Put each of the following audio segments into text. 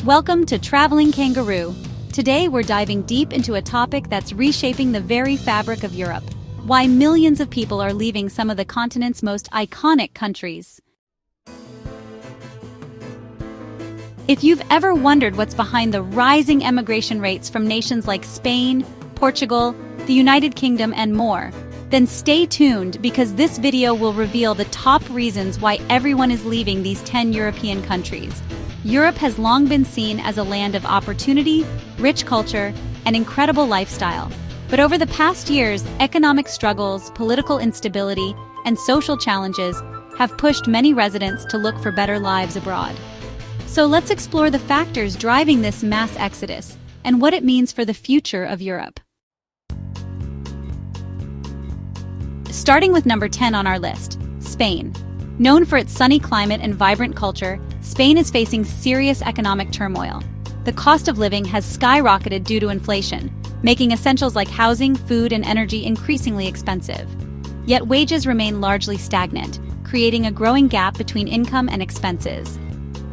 Welcome to Traveling Kangaroo. Today we're diving deep into a topic that's reshaping the very fabric of Europe. Why millions of people are leaving some of the continent's most iconic countries. If you've ever wondered what's behind the rising emigration rates from nations like Spain, Portugal, the United Kingdom, and more, then stay tuned because this video will reveal the top reasons why everyone is leaving these 10 European countries. Europe has long been seen as a land of opportunity, rich culture, and incredible lifestyle. But over the past years, economic struggles, political instability, and social challenges have pushed many residents to look for better lives abroad. So let's explore the factors driving this mass exodus and what it means for the future of Europe. Starting with number 10 on our list, Spain. Known for its sunny climate and vibrant culture, Spain is facing serious economic turmoil. The cost of living has skyrocketed due to inflation, making essentials like housing, food, and energy increasingly expensive. Yet wages remain largely stagnant, creating a growing gap between income and expenses.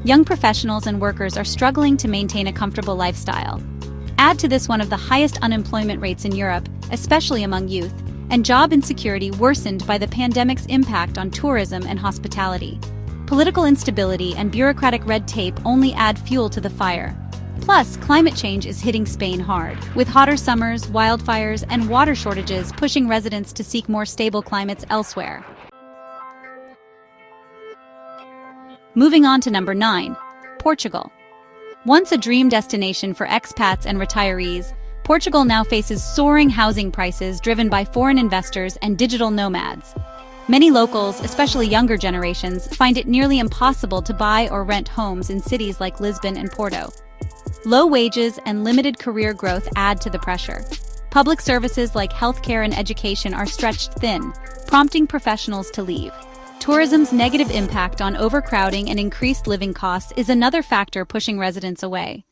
Young professionals and workers are struggling to maintain a comfortable lifestyle. Add to this one of the highest unemployment rates in Europe, especially among youth, and job insecurity worsened by the pandemic's impact on tourism and hospitality. Political instability and bureaucratic red tape only add fuel to the fire. Plus, climate change is hitting Spain hard, with hotter summers, wildfires, and water shortages pushing residents to seek more stable climates elsewhere. Moving on to number 9, Portugal. Once a dream destination for expats and retirees, Portugal now faces soaring housing prices driven by foreign investors and digital nomads. Many locals, especially younger generations, find it nearly impossible to buy or rent homes in cities like Lisbon and Porto. Low wages and limited career growth add to the pressure. Public services like healthcare and education are stretched thin, prompting professionals to leave. Tourism's negative impact on overcrowding and increased living costs is another factor pushing residents away.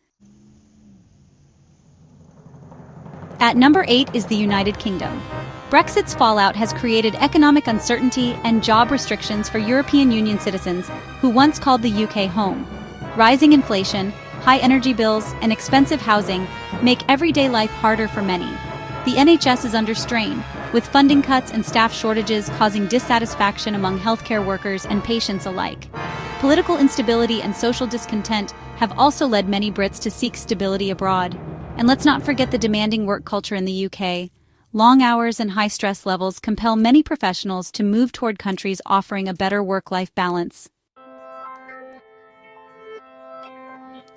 At number 8 is the United Kingdom. Brexit's fallout has created economic uncertainty and job restrictions for European Union citizens who once called the UK home. Rising inflation, high energy bills, and expensive housing make everyday life harder for many. The NHS is under strain, with funding cuts and staff shortages causing dissatisfaction among healthcare workers and patients alike. Political instability and social discontent have also led many Brits to seek stability abroad. And let's not forget the demanding work culture in the UK. Long hours and high stress levels compel many professionals to move toward countries offering a better work-life balance.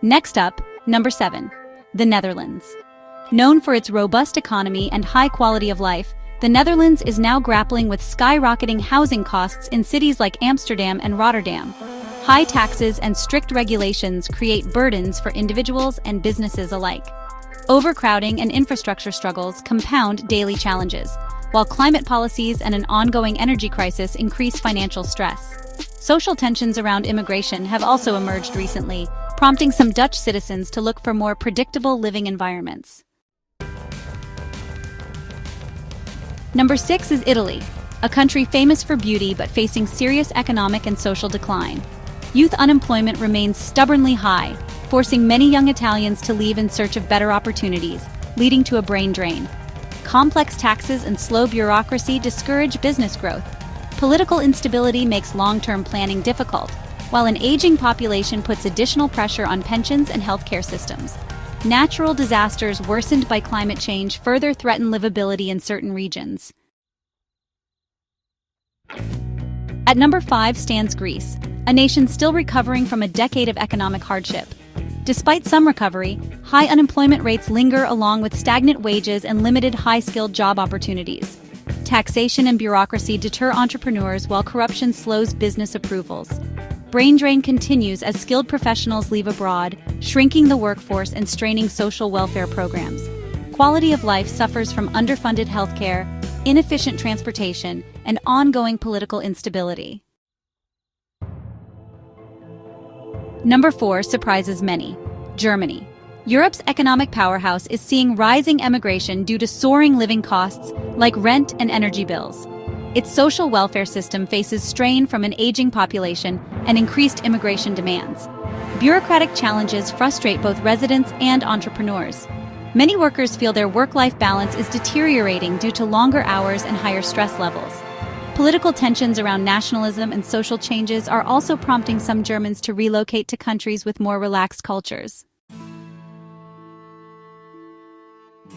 Next up, number 7, the Netherlands. Known for its robust economy and high quality of life, the Netherlands is now grappling with skyrocketing housing costs in cities like Amsterdam and Rotterdam. High taxes and strict regulations create burdens for individuals and businesses alike. Overcrowding and infrastructure struggles compound daily challenges, while climate policies and an ongoing energy crisis increase financial stress. Social tensions around immigration have also emerged recently, prompting some Dutch citizens to look for more predictable living environments. Number 6 is Italy, a country famous for beauty but facing serious economic and social decline. Youth unemployment remains stubbornly high, forcing many young Italians to leave in search of better opportunities, leading to a brain drain. Complex taxes and slow bureaucracy discourage business growth. Political instability makes long-term planning difficult, while an aging population puts additional pressure on pensions and healthcare systems. Natural disasters worsened by climate change further threaten livability in certain regions. At number 5 stands Greece, a nation still recovering from a decade of economic hardship. Despite some recovery, high unemployment rates linger along with stagnant wages and limited high-skilled job opportunities. Taxation and bureaucracy deter entrepreneurs while corruption slows business approvals. Brain drain continues as skilled professionals leave abroad, shrinking the workforce and straining social welfare programs. Quality of life suffers from underfunded healthcare, inefficient transportation, and ongoing political instability. Number 4 surprises many. Germany. Europe's economic powerhouse is seeing rising emigration due to soaring living costs like rent and energy bills. Its social welfare system faces strain from an aging population and increased immigration demands. Bureaucratic challenges frustrate both residents and entrepreneurs. Many workers feel their work-life balance is deteriorating due to longer hours and higher stress levels. Political tensions around nationalism and social changes are also prompting some Germans to relocate to countries with more relaxed cultures.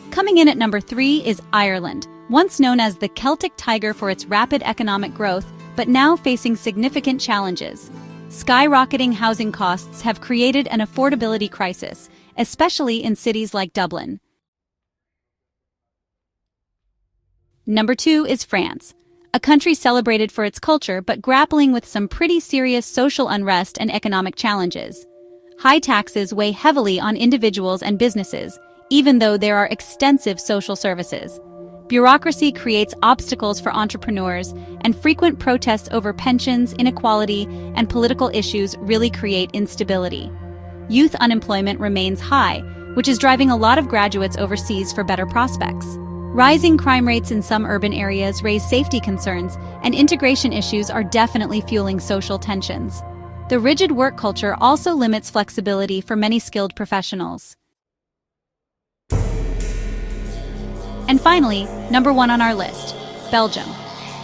Coming in at number 3 is Ireland, once known as the Celtic Tiger for its rapid economic growth, but now facing significant challenges. Skyrocketing housing costs have created an affordability crisis, especially in cities like Dublin. Number 2 is France, a country celebrated for its culture but grappling with some pretty serious social unrest and economic challenges. High taxes weigh heavily on individuals and businesses, even though there are extensive social services. Bureaucracy creates obstacles for entrepreneurs, and frequent protests over pensions, inequality, and political issues really create instability. Youth unemployment remains high, which is driving a lot of graduates overseas for better prospects. Rising crime rates in some urban areas raise safety concerns, and integration issues are definitely fueling social tensions. The rigid work culture also limits flexibility for many skilled professionals. And finally, number 1 on our list, Belgium.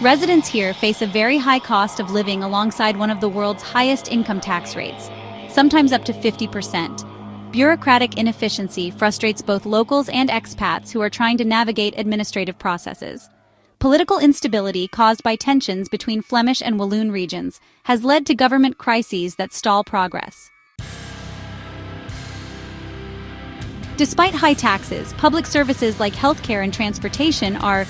Residents here face a very high cost of living alongside one of the world's highest income tax rates, sometimes up to 50%. Bureaucratic inefficiency frustrates both locals and expats who are trying to navigate administrative processes. Political instability caused by tensions between Flemish and Walloon regions has led to government crises that stall progress. Despite high taxes, public services like healthcare and transportation are,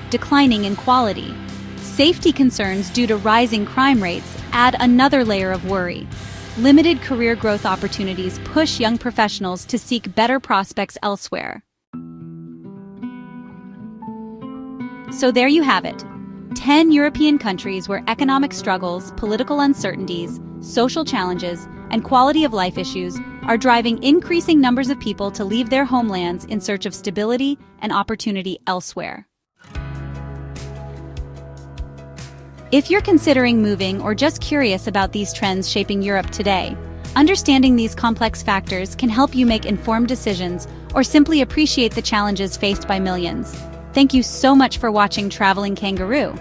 declining in quality. Safety concerns due to rising crime rates add another layer of worry. Limited career growth opportunities push young professionals to seek better prospects elsewhere. So there you have it. 10 European countries where economic struggles, political uncertainties, social challenges, and quality of life issues are driving increasing numbers of people to leave their homelands in search of stability and opportunity elsewhere. If you're considering moving or just curious about these trends shaping Europe today, understanding these complex factors can help you make informed decisions or simply appreciate the challenges faced by millions. Thank you so much for watching Traveling Kangaroo.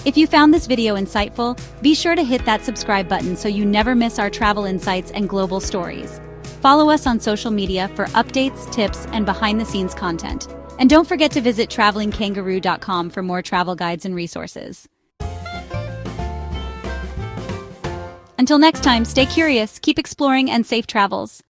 If you found this video insightful, be sure to hit that subscribe button so you never miss our travel insights and global stories. Follow us on social media for updates, tips, and behind-the-scenes content. And don't forget to visit travelingkangaroo.com for more travel guides and resources. Until next time, stay curious, keep exploring, and safe travels.